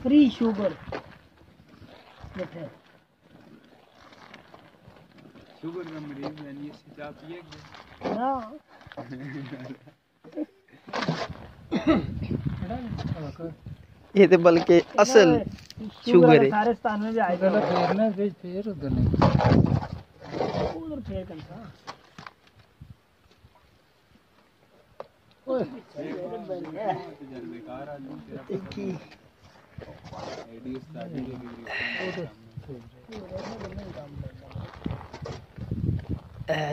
Free sugar sugar का मरीज है ये चाय पिएंगे ना ये तो बल्कि असल शुगर है। सारे स्थान में भी आएगा फेरना फिर उधर नहीं उधर फेर करता बेकार आदमी तेरा आईडी शादी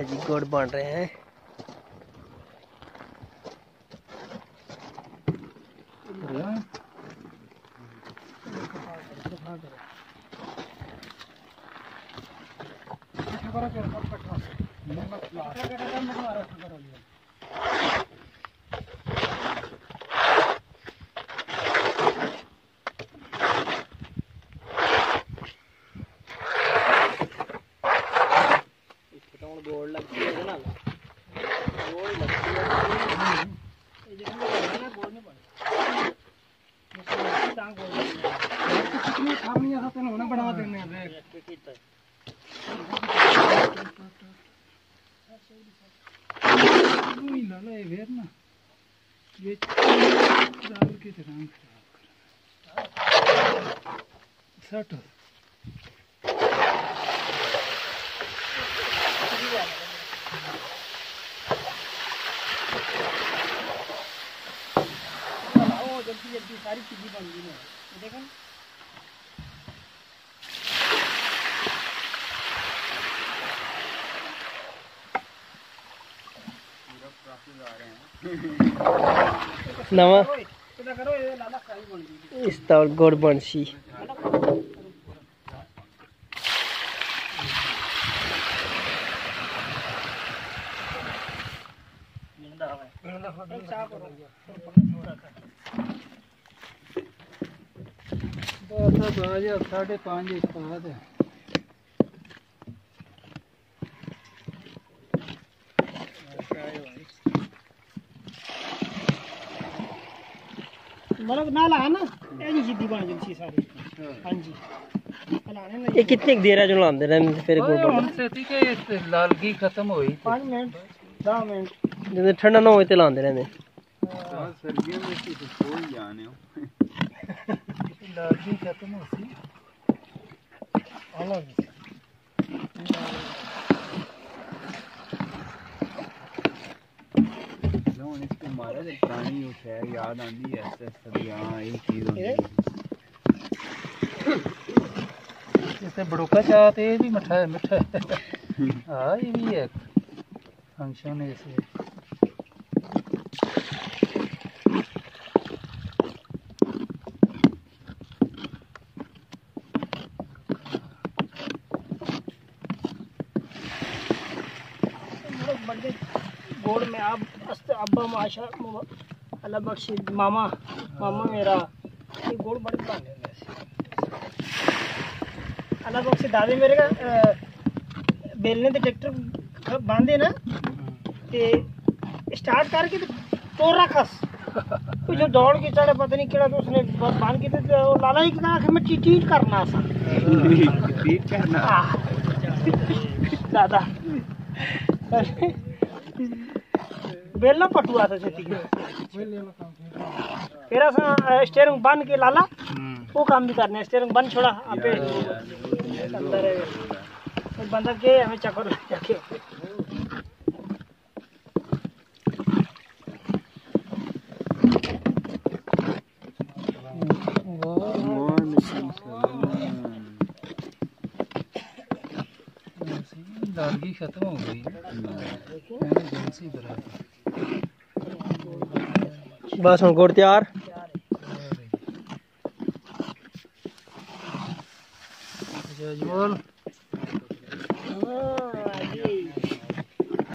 जी गुड़ बन रहे हैं। गोड़ लगती है ना गोड़ लगती है ये देखो ना गोड़ नहीं पड़े टांग गोड़ कितने खामी यहां पे ना बढ़ा देने हैं नहीं लाला ये वेर ना ये डाल के रंग खराब कर 60 जल्दी सारी चीजें बन गई है देखो पूरा प्रोसेस आ रहे हैं नवा करो ये लाला सारी बन गई इस तौर गुड़ बनसी बस 5:30 इसके बाद है मतलब नाला है ना ये सीधी बन गई सारी। हां जी ये कितनी देर है जो लांदे रहंदे फिर गुड़ बन से थी कि लालगी खत्म हुई 5 मिनट 10 मिनट जब ठंडा ना होए तो लांदे रहंदे सर्दियों में तो कोई जाने हो लालगी खत्म होती अलग इसके मारे पुरानी खैर याद आती है ऐसे सभी हाँ एक चीज होती है जैसे बड़ोका चाहते ये भी मिठा है हाँ ये भी है फंक्शन है इसे गोड़ में आप अब्बा माशा अल्लाह बख्श मामा मेरा ये गोड़ बड़े बनाने अल्लाह बख्श दादे मेरे का बेलने तो ट्रैक्टर बांधे ना ते स्टार्ट करके तो रखस तो जो दौड़ के चढ़े पता नहीं केड़ा तो उसने बांध के तो लाला ही कहा कि मैं चीट करना सा चीट करना दादा बेलना पटुआ था छेती के फिर स्टीयरिंग बंद के लाला वो काम भी करने स्टीयरिंग बंद छोड़ा आपे अंदर बंदा के हमें चक्कर लग जाके लालगी खत्म हो गई बस हम गुड़ तैयार जजमोल